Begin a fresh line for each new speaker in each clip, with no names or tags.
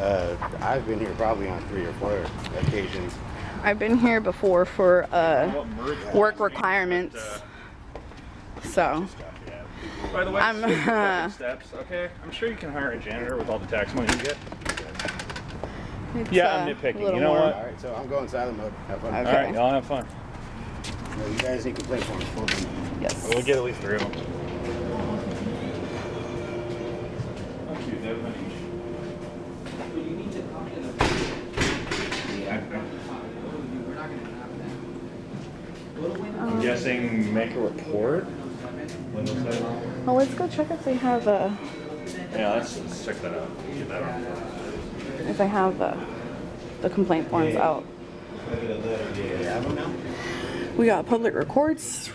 I've been here probably on 3 or 4 occasions.
I've been here before for work requirements. So.
By the way,
I'm
steps. Okay, I'm sure you can hire a janitor with all the tax money you get.
It's,
yeah, I'm nitpicking. You know what?
All right, so I'm going silent mode. Have fun.
Okay.
All right, y'all have fun.
So you guys need complaint forms.
Yes.
We'll get at least 3 of them. I'm guessing make a report.
Well, let's go check if they have
Yeah, let's check that out. Get that on.
if they have the complaint forms out. We got public records,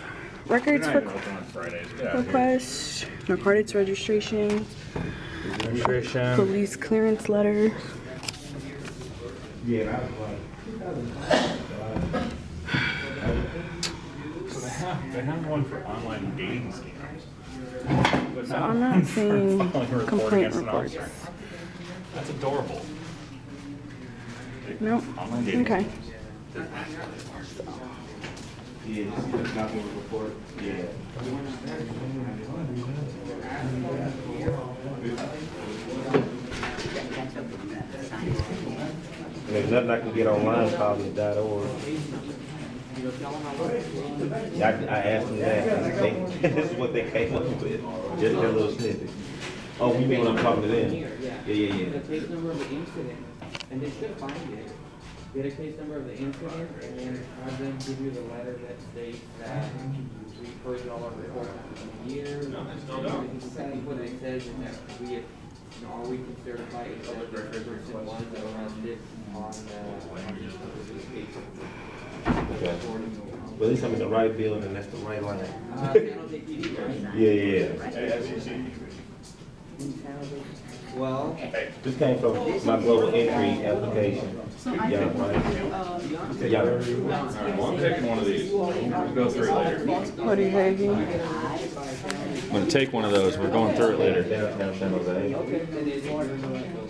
records
They're not even open on Fridays. Get out of here.
request, narcotics registration, police clearance letter.
Yeah,
So they have one for online dating scams.
So I'm not seeing
Report
complaint
against an
reports.
officer. That's adorable.
Nope.
Online dating
Okay.
Yeah, this is a copy of the report. Yeah.
There's nothing I can get online probably .org. I asked them that. This is what they came up with. Just that little snippet. Oh, you mean when I'm talking to them? Yeah.
The case number of the incident, and they should find it. Get a case number of the incident, and then have them give you the letter that states that we've heard all our reports for years. What it says is that all we can certify is that the person was arrested on this case.
Okay. Well, at least I'm in the right building, that's the right line. Yeah.
Well,
This came from my global entry application. Yeah, right. Yeah.
Well, I'm taking one of these. We'll go through it later.
What are you taking?
I'm going to take one of those. We're going through it later.
Downtown San Jose.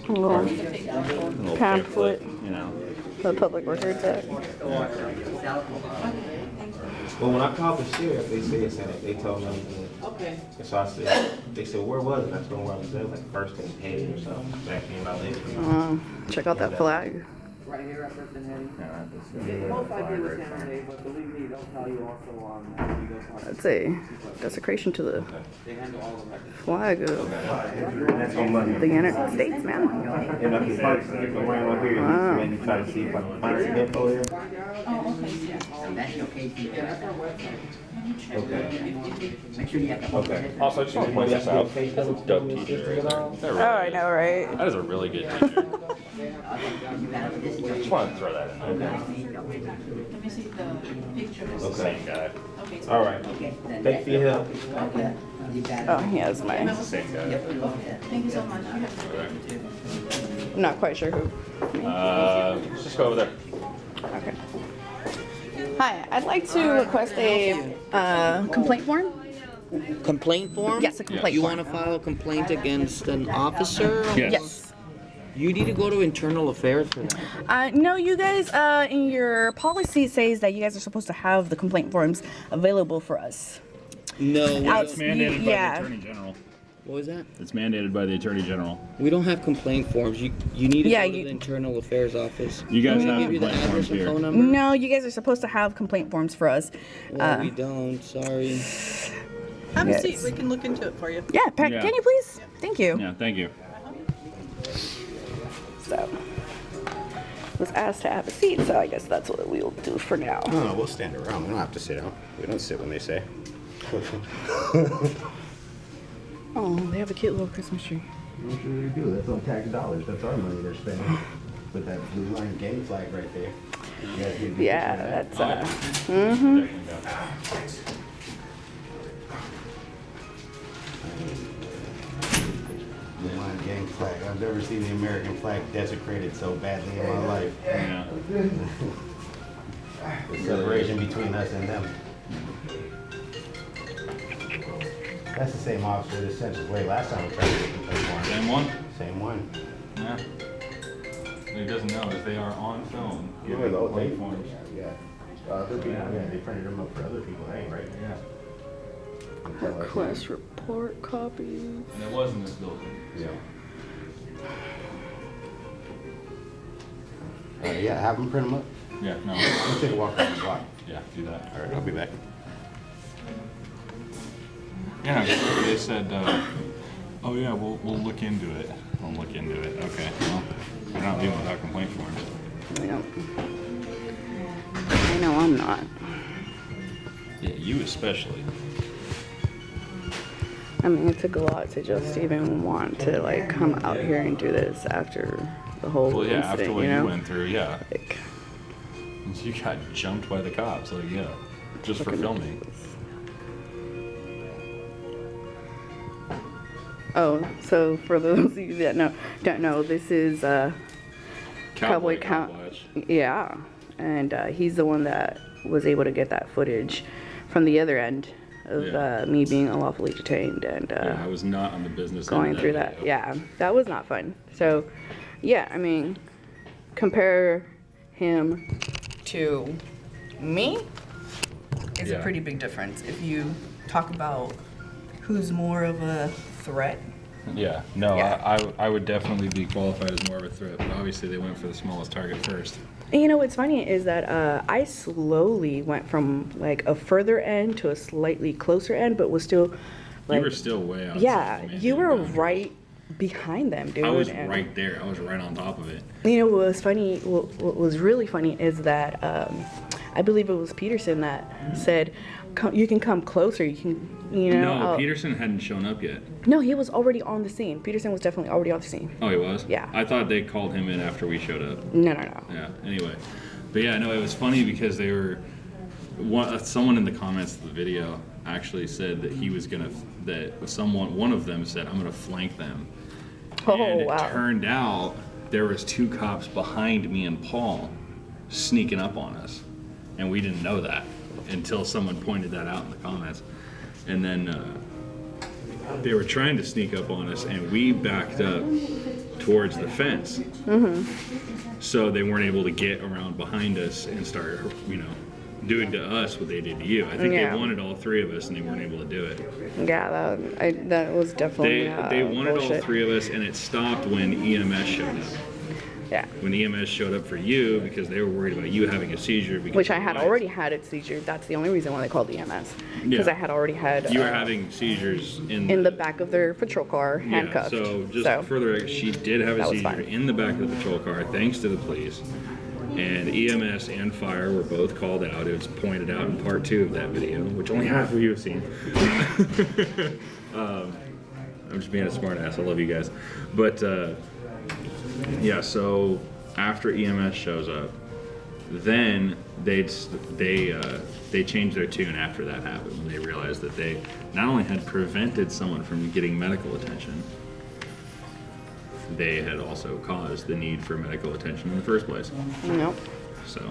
A little pamphlet.
You know.
The Public Records Act.
Well, when I called the sheriff, they said something. They told me everything.
okay.
And so I said, they said, where was it? I told them where I was at, like first thing heading or something. Back in my leg.
Check out that flag.
Right here, I first been heading. Most likely was Saturday, but believe me, they'll tell you also on you go
That's a desecration to the
They handle all the records.
flag of
That's on Monday.
the United States, man.
And I can probably skip around up here and maybe try to see if I can find some info there.
That's your case.
Okay.
Make sure you have the
Okay.
Also, I just want to point this out. That's a dope teacher right there. That
Oh,
really
I know, right?
That is a really good teacher.
this
Just want to throw that in there.
Okay.
Let me see the picture.
Okay.
Same guy.
Okay.
All right. Thank you for your help.
Okay. You got it.
Oh, he has my.
Same guy.
Thank you so much. You have
I'm not quite sure who.
Let's just go over there.
Okay. Hi, I'd like to request a complaint form.
Complaint form?
Yes, a complaint
You
form.
want to file a complaint against an officer?
Yes.
You need to go to internal affairs for that.
No, you guys, in your policy says that you guys are supposed to have the complaint forms available for us.
No, we
Out-
It's
don't.
mandated by
Yeah.
the Attorney General.
What was that?
It's mandated by the Attorney General.
We don't have complaint forms. You need to
Yeah,
go to
you-
the internal affairs office.
You guys
Can I
have
give you the
complaint
address
forms
and
here.
phone number?
No, you guys are supposed to have complaint forms for us.
Well, we don't. Sorry.
Have
Yes.
a seat. We can look into it for you.
Yeah, Pat,
Yeah.
can you please? Thank you.
Yeah, thank you.
So, was asked to have a seat, so I guess that's what we'll do for now.
No, we'll stand around. We don't have to sit down. We don't sit when they say.
Oh, they have a cute little Christmas tree.
I'm sure they do. That's on tax dollars. That's our money they're spending. With that blue line game flag right there. You guys need to
Yeah,
get
that's
There you go.
blue line gang flag. I've never seen the American flag desecrated so badly in my life.
Yeah.
The separation between us and them. That's the same officer that sent us away last time we tried to get complaint warrant.
Same one?
Same one.
Yeah. He doesn't know is they are on film.
Yeah,
Giving
the old
complaint
thing.
forms.
Yeah. Other people, yeah, they printed them up for other people. That ain't right.
Yeah.
Request report copies.
And it was in this building.
Yeah. Yeah, have them print them up.
Yeah, no.
Let's take a walk around the block.
Yeah, do that.
All right, I'll be back.
Yeah, they said, oh yeah, we'll look into it. We'll look into it. Okay, well, we're not leaving without complaint forms.
I know I'm not.
Yeah, you especially.
I mean, it took a lot to just even want to like come out here and do this after the whole
Well, yeah,
incident,
after what
you
you
know?
went through, yeah.
Like,
You got jumped by the cops, like, yeah, just for
fucking
filming.
ridiculous. Oh, so for those of you that don't know, this is Cowboy
Cop
Count.
Watch.
Yeah, and he's the one that was able to get that footage from the other end of
Yeah.
me being unlawfully detained and
Yeah, I was not on the business end
going
of
through that.
video.
Yeah, that was not fun. So, yeah, I mean, compare him to me is
Yeah.
a pretty big difference. If you talk about who's more of a threat.
Yeah, no,
Yeah.
I would definitely be qualified as more of a threat, but obviously they went for the smallest target first.
And you know what's funny is that I slowly went from like a further end to a slightly closer end, but was still like,
You were still way outside.
yeah,
the
you were
boundaries.
right behind them, dude.
I was
and-
right there. I was right on top of it.
You know what was funny? What was really funny is that I believe it was Peterson that said, "You can come closer. You can, you know."
No,
I'll-"
Peterson hadn't shown up yet.
No, he was already on the scene. Peterson was definitely already on the scene.
Oh, he was?
Yeah.
I thought they called him in after we showed up.
No.
Yeah, anyway. But yeah, no, it was funny because they were, someone in the comments of the video actually said that he was gonna, one of them said, I'm gonna flank them.
Oh,
And it
wow.
turned out there was 2 cops behind me and Paul sneaking up on us. And we didn't know that until someone pointed that out in the comments. And then they were trying to sneak up on us and we backed up towards the fence. So they weren't able to get around behind us and start, doing to us what they did to you. I think
Yeah.
they wanted all 3 of us and they weren't able to do it.
Yeah, that was definitely
They wanted
bullshit.
all 3 of us and it stopped when EMS showed up.
Yeah.
When EMS showed up for you because they were worried about you having a seizure. Because
Which I
of
had
lights.
already had a seizure. That's the only reason why they called EMS. Because
Yeah.
I had already had
You were having seizures
in the back of their patrol car, handcuffed.
Yeah, so just further, she did have a
that was
seizure
fine.
in the back of the patrol car, thanks to the police. And EMS and fire were both called out. It was pointed out in part 2 of that video, which only half of you have seen. I'm just being a smart ass. I love you guys. But yeah, so after EMS shows up, then they changed their tune after that happened when they realized that they not only had prevented someone from getting medical attention, they had also caused the need for medical attention in the first place.
Nope.
So,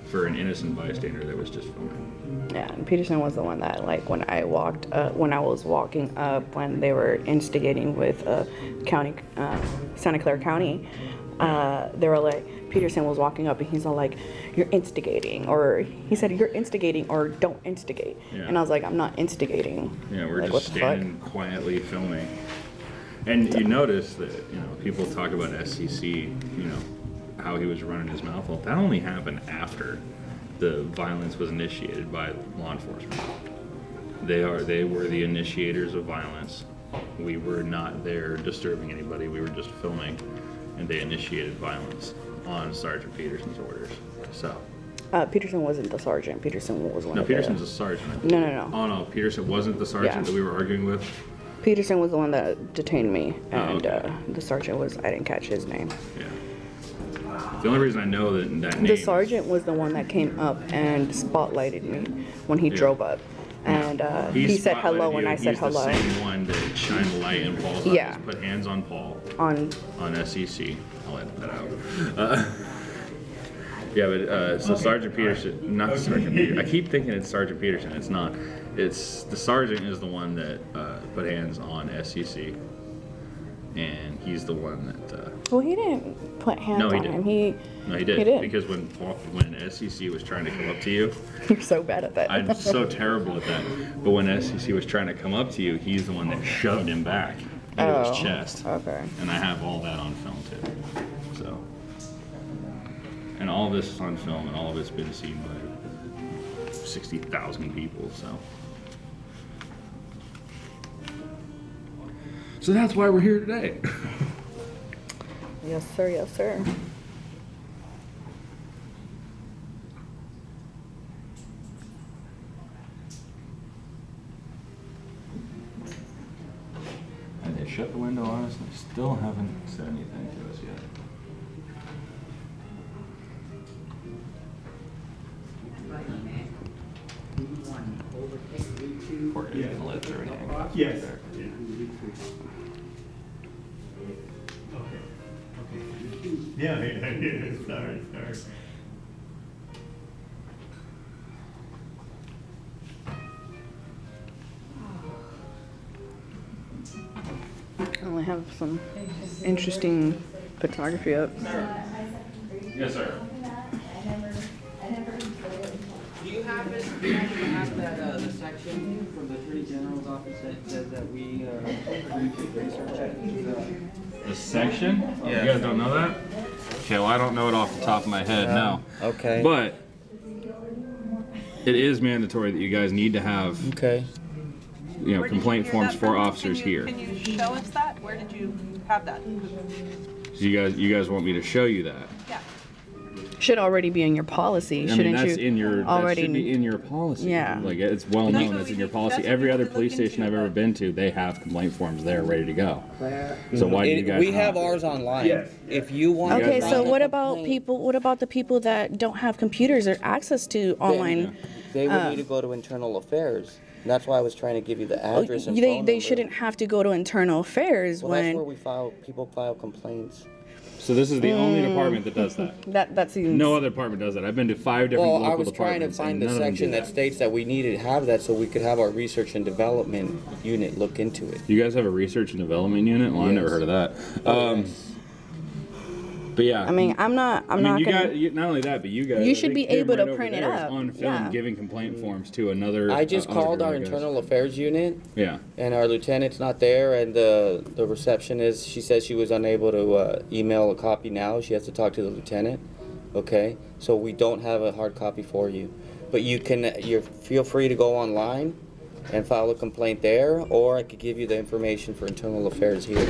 for an innocent bystander that was just filming.
Yeah, and Peterson was the one that, like, when I was walking up, when they were instigating with county, Santa Clara County, they were like, Peterson was walking up and he's all like, "You're instigating," or he said, "You're instigating," or "Don't instigate."
Yeah.
And I was like, "I'm not instigating."
Yeah, we're
like,
just
what the fuck?
standing quietly filming. And you notice that, people talk about SCC, how he was running his mouth. Well, that only happened after the violence was initiated by law enforcement. They were the initiators of violence. We were not there disturbing anybody. We were just filming, and they initiated violence on Sergeant Peterson's orders. So.
Peterson wasn't the sergeant. Peterson was one
No,
of
Peterson's
the...
a sergeant.
No.
Oh no, Peterson wasn't the sergeant
Yeah.
that we were arguing with.
Peterson was the one that detained me, and
okay.
the sergeant was, I didn't catch his name.
Yeah. The only reason I know that name.
The sergeant was the one that came up and spotlighted me when he drove up. And he said hello
spotlighted
and
you.
I said
He's
hello.
the same one that shined the light in Paul's
Yeah.
eyes, put hands on Paul
On
SEC. I'll edit that out. Yeah, but so Sergeant Peterson, not Sergeant Peterson. I keep thinking it's Sergeant Peterson. It's not. It's the sergeant is the one that put hands on SEC, and he's the one that
Well, he didn't put hands
No, he
on
didn't.
him.
No, he did.
He did.
Because when SEC was trying to come up to you,
You're so bad at that.
I'm so terrible at that. But when SEC was trying to come up to you, he's the one that shoved him back into his chest.
Okay.
And I have all that on film too. So, and all of this is on film, and all of it's been seen by 60,000 people. So that's why we're here today.
Yes, sir. Yes, sir.
And they shut the window on us, and they still haven't said anything to us yet. We're gonna let through anything.
Yes. Yeah, sorry.
I only have some interesting photography up.
Yes, sir.
Do you happen to have that, the section from the Attorney General's office that says that we should research it?
The section?
Yeah.
You guys don't know that? Okay, well, I don't know it off the top of my head now.
Okay.
But it is mandatory that you guys need to have,
Okay.
you know,
Where did you
complaint
hear
forms
that
for
from?
officers here.
Can you show us that? Where did you have that?
So you guys want me to show you that?
Yeah.
Should already be in your policy,
I
shouldn't
mean, that's
you?
in your, that
already
should be in your policy.
Yeah.
Like, it's well
That's
known,
what
it's
we
in your
need-
policy.
that's what
Every
we
other
need to
police
look into,
station I've ever
but-
been to, they have complaint forms there ready to go. So why do you guys
We
not?
have ours online.
Yes.
If you want.
Okay,
guys
so
want
what about people? What about the people that don't have computers or access to online?
They would need to go to internal affairs. That's why I was trying to give you the address and phone
They
number.
shouldn't have to go to internal affairs
Well, that's where
when
we people file complaints.
So this is the only department that does that.
that seems
No other department does that. I've been to 5 different
Well, I
local
was trying to
departments,
find
and
the
none of them
section
do
that states that we needed to have that so we could have our research and development unit look into it.
You guys have a research and development unit? Well, I've never
Yes.
heard of that. But yeah.
I mean, I'm not
you
gonna.
got not only that, but you guys.
You
I
should
think
be
him
able to
right over
print it
there is
up.
on film
Yeah.
giving complaint forms to another.
I just called
auditor,
our
I guess.
internal affairs unit,
Yeah.
and our lieutenant's not there, and the receptionist, she said she was unable to email a copy now. She has to talk to the lieutenant. Okay, so we don't have a hard copy for you, but you feel free to go online and file a complaint there, or I could give you the information for internal affairs here.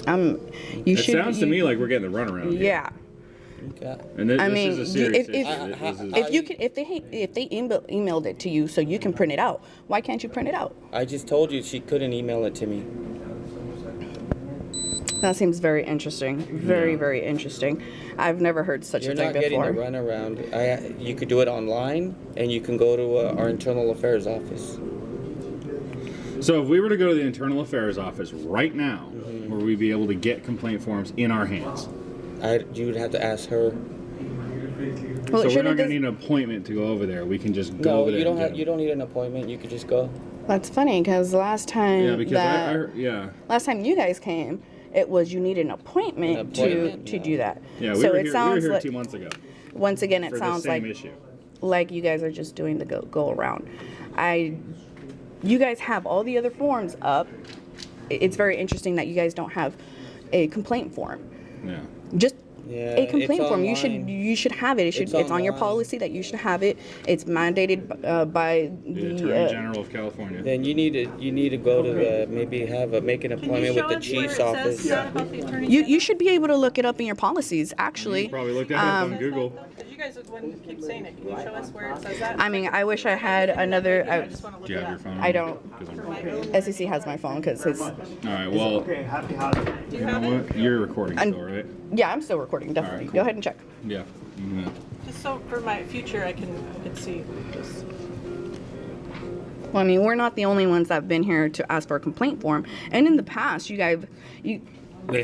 You
It
should.
sounds to me like we're getting the runaround. Here.
Yeah.
Okay.
And this,
I
this
mean,
is a serious
if-
issue.
if-
This is-
If you can, if they emailed it to you so you can print it out, why can't you print it out?
I just told you she couldn't email it to me.
That seems very interesting. Very,
Yeah.
very interesting. I've never heard such
You're
a thing
not getting
before.
the runaround. You could do it online, and you can go to our internal affairs office.
So if we were to go to the internal affairs office right now, would we be able to get complaint forms in our hands?
You would have to ask her.
Well,
So we're
shouldn't
not going
this-
to need an appointment to go over there. We can just go
No,
over there.
you don't
and
have.
get
You
them.
don't need an appointment. You could just go.
That's funny because last time
Yeah, because
last time you guys came, it was you need an appointment,
An appointment,
to
yeah.
do that.
Yeah,
so
we
it
were
sounds
here
like
2 months ago
once again it
for the
sounds
same
like
issue.
you guys are just doing the go around. You guys have all the other forms up. It's very interesting that you guys don't have a complaint form.
Yeah.
Just
Yeah,
a complaint
it's
form.
online.
You should have it. It's on your
online.
policy that you should have it. It's mandated by
The Attorney General of California.
Then you need to go to the make an
Can you
appointment
show
with the
us where
chief's
it says
office.
that about the attorney
You
general?
should be able to look it up in your policies. Actually,
You probably looked at it on Google.
Because you guys are the one who keep saying it. Can you show us where it says that?
I mean, I wish I had another.
I just want to look
Do you
it
have your
up.
phone?
I don't.
Because I'm-
SEC has my phone because his.
All right. Well,
Do you
you know
have it?
what? You're recording still, right?
Yeah, I'm still recording. Definitely.
Alright,
Go
cool.
ahead and check.
Yeah. Mhm.
Just so for my future, I can see. Just,
Well, I mean, we're not the only ones that've been here to ask for a complaint form. And in the past, you guys,
They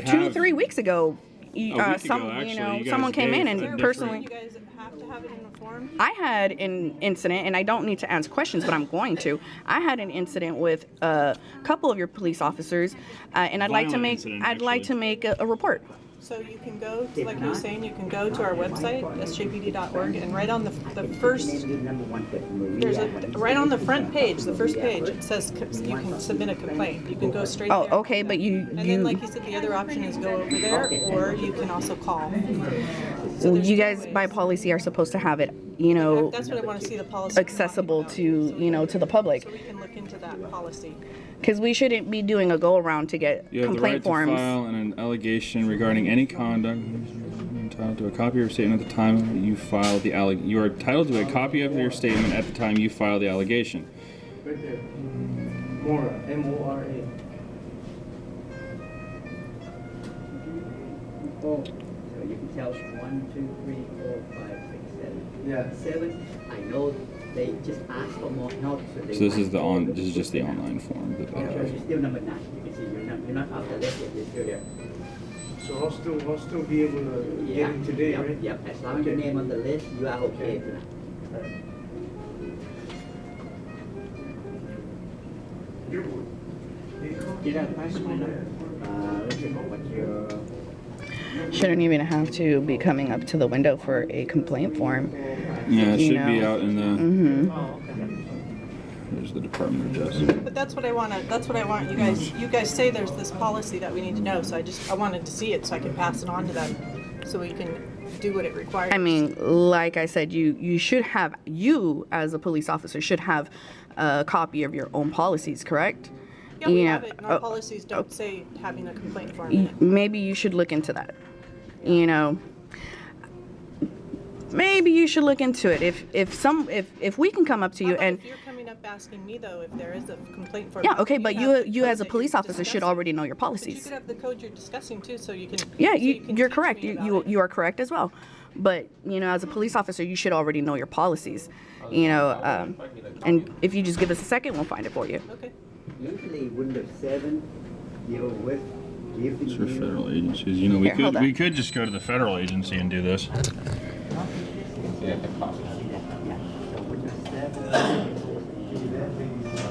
2 to
have-
3 weeks ago, you,
A week ago,
some,
actually,
you know,
you guys
someone came in
gave
and
a
personally.
You guys have to have it in a form?
I had an incident, and I don't need to answer questions, but I'm going to. I had an incident with a couple of your police officers, and I'd like to
Violent
make
incident,
a report.
So you can go, like you were saying, you can go to our website, sjpd.org, and right on the first, there's a, right on the front page, the first page, it says you can submit a complaint. You can go straight
Oh,
there.
okay, but
And then, like you said, the other option is go over there, or you can also call. So
well,
there's
you
two
guys
ways.
by policy are supposed to have it, you know,
That's what I want to see the policy.
accessible to, you know, to the public.
So we can look into that policy.
Because we shouldn't be doing a go around to get
You have
complaint
the right
forms.
to file an allegation regarding any conduct. Entitled to a copy of your statement at the time you file the You are entitled to a copy of your statement at the time you file the allegation.
Right there. Mora, M-O-R-A.
Oh, so you can tell 1, 2, 3, 4, 5, 6, 7.
Yeah.
7. I know they just asked for more help, so they.
So this is this is just the online form that they
Okay,
have.
you're still number 9. You can see you're not off the list yet. You're still there.
So I'll still be able to get in today,
Yep,
right?
Yep. As long as your name on the list, you are okay tonight. You got a question? Let's see what your.
Shouldn't even have to be coming up to the window for a complaint form.
Yeah, it
You
should be
know.
out in the. There's the Department of Justice.
But that's what I want to, that's what I want you guys, you guys say there's this policy that we need to know, so I wanted to see it so I can pass it on to them, so we can do what it requires.
I mean, like I said, you should have, you as a police officer should have a copy of your own policies, correct?
Yeah, we
You
have
know,
it, and our policies don't say having a complaint form in it.
maybe you should look into that. You know, maybe you should look into it. If we can come up to you
How about
and
if you're coming up asking me though, if there is a complaint form.
yeah, okay, but you
have the
as a
code that
police
you're
officer should
discussing.
already know your
But you
policies.
could have the code you're discussing too, so you can.
Yeah,
so you can
you're
teach
correct.
me about
You
it.
you are correct as well. But you know, as a police officer, you should already know your policies. You know, and if you just give us a second, we'll find it for you.
Okay.
Usually Windows 7 deal with giving
It's for
you.
federal agencies. You know, we
Here, hold
could
on.
just go to the federal agency and do this.
Yeah, so Windows 7.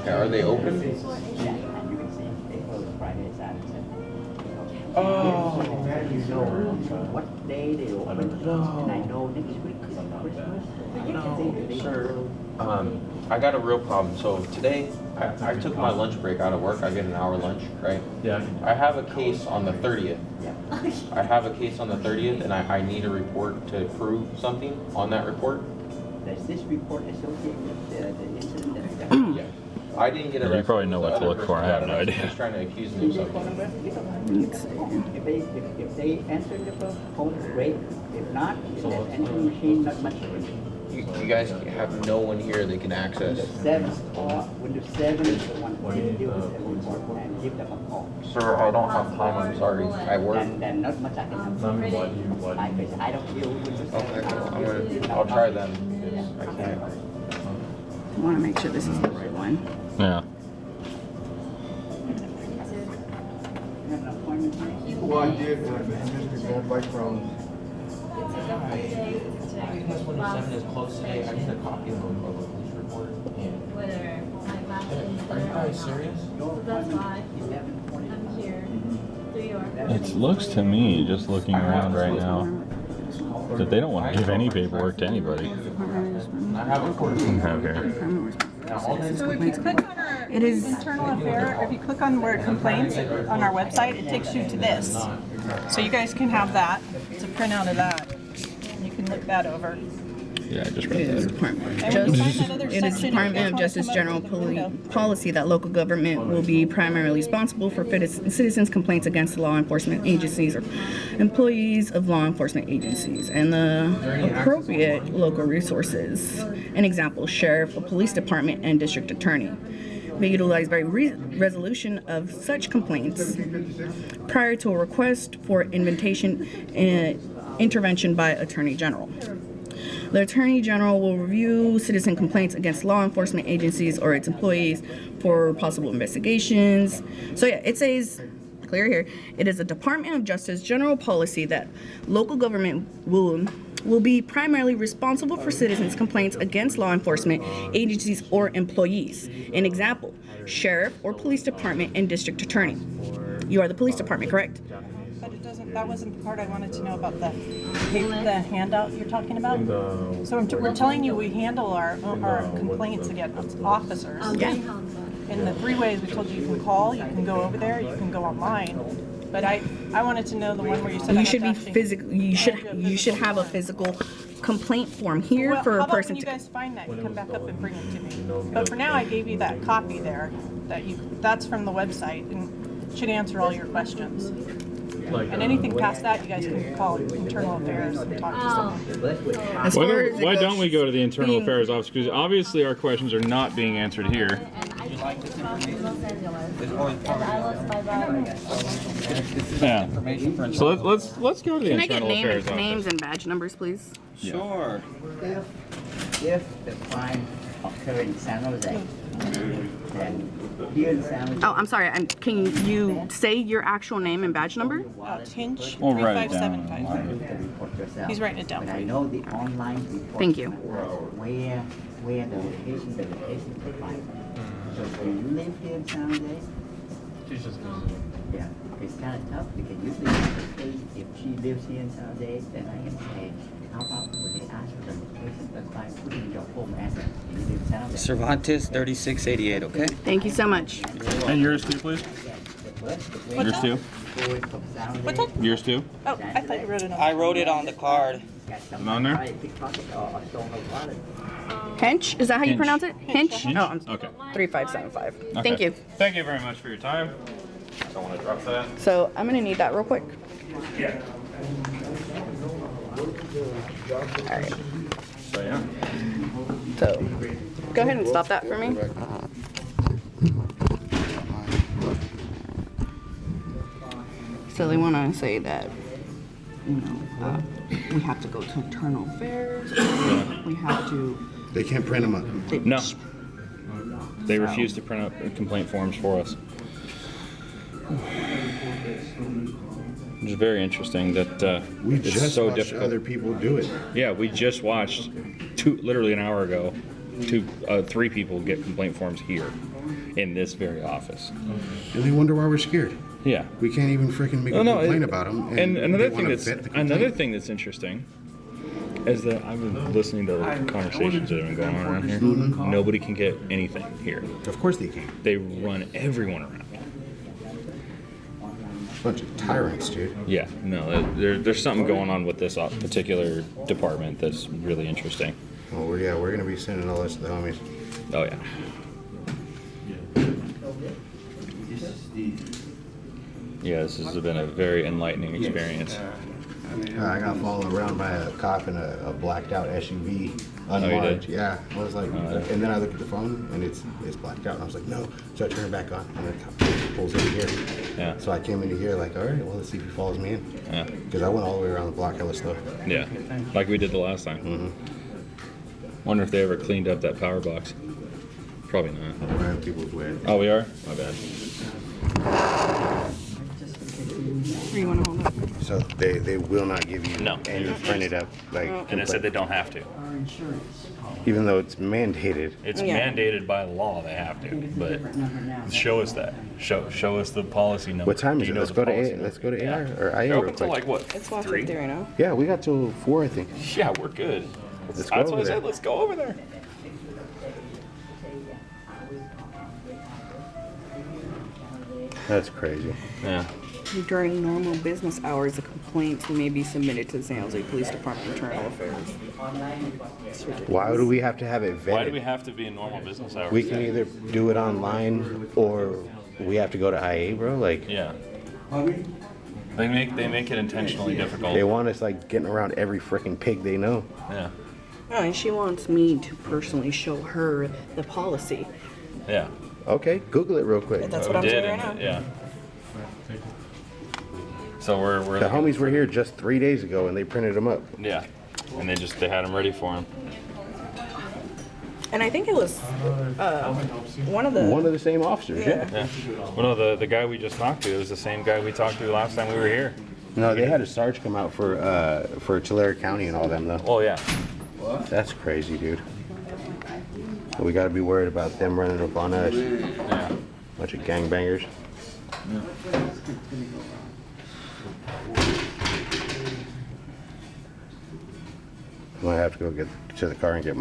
Okay, are they open?
Yeah, and you can see they close Friday, Saturday, Sunday.
Oh.
You know what day they open, and I know next week is Christmas.
No, sir. I got a real problem. So today, I took my lunch break out of work. I get an hour lunch, right? Yeah. I have a case on the 30th. I have a case on the 30th, and I need a report to prove something on that report.
Does this report associate with the incident that we got?
Yeah. I didn't get
Yeah,
it.
you probably know what to look for. I have no idea.
He's trying to accuse me of something.
If they answer the phone, great. If not, if there's answering machine, not much.
You guys have no one here that can access.
Windows 7 is the one where you deal with the report and give them a call.
Sir, I don't have time. I'm sorry. I work.
Then not much I can help. Because I don't deal with Windows 7.
Okay, I'll try them. I can't.
I want to make sure this is the right one.
Yeah.
You have an appointment?
Well, I did, Mr. Going back from.
Because Windows 7 is closed today, I need a copy of a police report. Are you guys serious?
That's why I'm here. Through your.
It looks to me, just looking around right now, that they don't want to give any paperwork to anybody.
I have a court.
Okay.
So if you click on our internal affair, or if you click on where it complains on our website, it takes you to this. So you guys can have that. It's a printout of that. You can look that over.
Yeah, I just read
It is
that.
Department
And
of
when you
Justice.
find that other
It is
section,
Department
you
of
just
Justice
wanna come
general
up with the window.
policy that local government will be primarily responsible for citizens' complaints against law enforcement agencies or employees of law enforcement agencies and the appropriate local resources. An example: sheriff, a police department, and district attorney may utilize by resolution of such complaints prior to a request for intervention by Attorney General. The Attorney General will review citizen complaints against law enforcement agencies or its employees for possible investigations. So yeah, it says clear here. It is a Department of Justice general policy that local government will be primarily responsible for citizens' complaints against law enforcement agencies or employees. An example, sheriff or police department and district attorney. You are the police department, correct?
But it doesn't, that wasn't the part I wanted to know about the handout you're talking about. So we're telling you we handle our complaints against officers.
Yeah.
In the 3 ways we told you can call, you can go over there, you can go online. But I wanted to know the one where you said
You should be physical. You should have a physical complaint form here for a person
when you
to.
guys find that, you come back up and bring it to me. But for now, I gave you that copy there. That's from the website and should answer all your questions. And anything past that, you guys can call internal affairs and talk to someone.
Why don't we go to the internal affairs office? Because obviously our questions are not being answered here. Yeah. So let's go to the
Can I
internal
get
affairs office.
names and badge numbers, please?
Sure.
If the crime occurred in San Jose, then here in San Jose.
Oh, I'm sorry. Can you say your actual name and badge number?
Hinch
We'll write it down.
3575. He's writing it down
But
for
I
you.
know the online report.
Thank you.
Where the location provided. So if you live here in San Jose, yeah, it's kind of tough because usually if she lives here in San Jose, then I can say, how about when they ask for the location, that's why I put in your home address. You live in San Jose.
Cervantes 3688, okay?
Thank you so much.
And yours too, please. Yours too.
What's that?
Yours too.
Oh, I thought you wrote it on.
I wrote it on the card.
Is it on there?
Hench, is that how you
Hinch.
pronounce it? Hinch? Oh, I'm
Okay.
3575.
Okay.
Thank you.
Thank you very much for your time. Don't want to drop that.
So I'm gonna need that real quick.
Yeah.
All right.
So yeah.
So go ahead and stop that for me. So they want to say that, you know, we have to go to internal affairs. We have to.
They can't print them up.
No. They refuse to print out complaint forms for us. Which is very interesting that
We
it's
just
so
watched
difficult.
other people do it.
Yeah, we just watched literally an hour ago, 3 people get complaint forms here in this very office.
And they wonder why we're scared.
Yeah.
We can't even freaking make a complaint about them.
And another
they
thing
wanna
that's
vet the complaint.
interesting is that I've been listening to the conversations that have been going on around here. Nobody can get anything here.
Of course they can.
They run everyone around.
Bunch of tyrants, dude.
Yeah, no, there's something going on with this particular department that's really interesting.
Oh, we're gonna be sending all this to the homies.
Oh yeah. Yeah, this has been a very enlightening experience.
I got followed around by a cop in a blacked out SUV,
Oh, you
unmarked.
did?
Yeah, I was like, and then I look at the phone and it's blacked out, and I was like, no. So I turn it back on, and the cop pulls in here.
Yeah.
So I came into here like, all right, well, let's see if he follows me in.
Yeah.
Because I went all the way around the block hella slow.
Yeah, like we did the last time. Wonder if they ever cleaned up that power box. Probably not.
We're in people's way.
Oh, we are? My bad.
You want to hold it?
So they will not give you any printed up like.
And they said they don't have to.
Even though it's mandated.
It's mandated by law they have to, but show us that. Show us the policy number.
What time is
Do
it?
you know
Let's
the
go to
policy
let's go
number?
to AR
Yeah.
or IA
They're
real
open till
quick.
like what?
It's 1:50
3?
right now.
Yeah, we got till 4, I think.
Yeah, we're good.
Let's go
That's
over
what I
there.
said. Let's go over there.
That's crazy.
Yeah.
During normal business hours, the complaints may be submitted to the San Jose Police Department Internal Affairs.
Why do we have to have it vetted?
Why do we have to be in normal business hours?
We can either do it online or we have to go to IA, bro. Like,
Yeah. They make it intentionally difficult.
they want us like getting around every freaking pig they know.
Yeah.
Oh, and she wants me to personally show her the policy.
Yeah.
Okay, Google it real quick.
That's
We
what I'm
did,
doing right
and-
now.
Yeah. So we're
The homies were here just 3 days ago and they printed them up.
Yeah. And they had them ready for him.
And I think it was one of the.
One of the same officers, yeah.
Yeah. Well, no, the guy we just talked to was the same guy we talked to last time we were here.
No, they had a sarge come out for Tulare County and all them though.
Oh yeah.
That's crazy, dude. We got to be worried about them running up on us.
Yeah.
Bunch of gangbangers. I might have to go get to the car and get my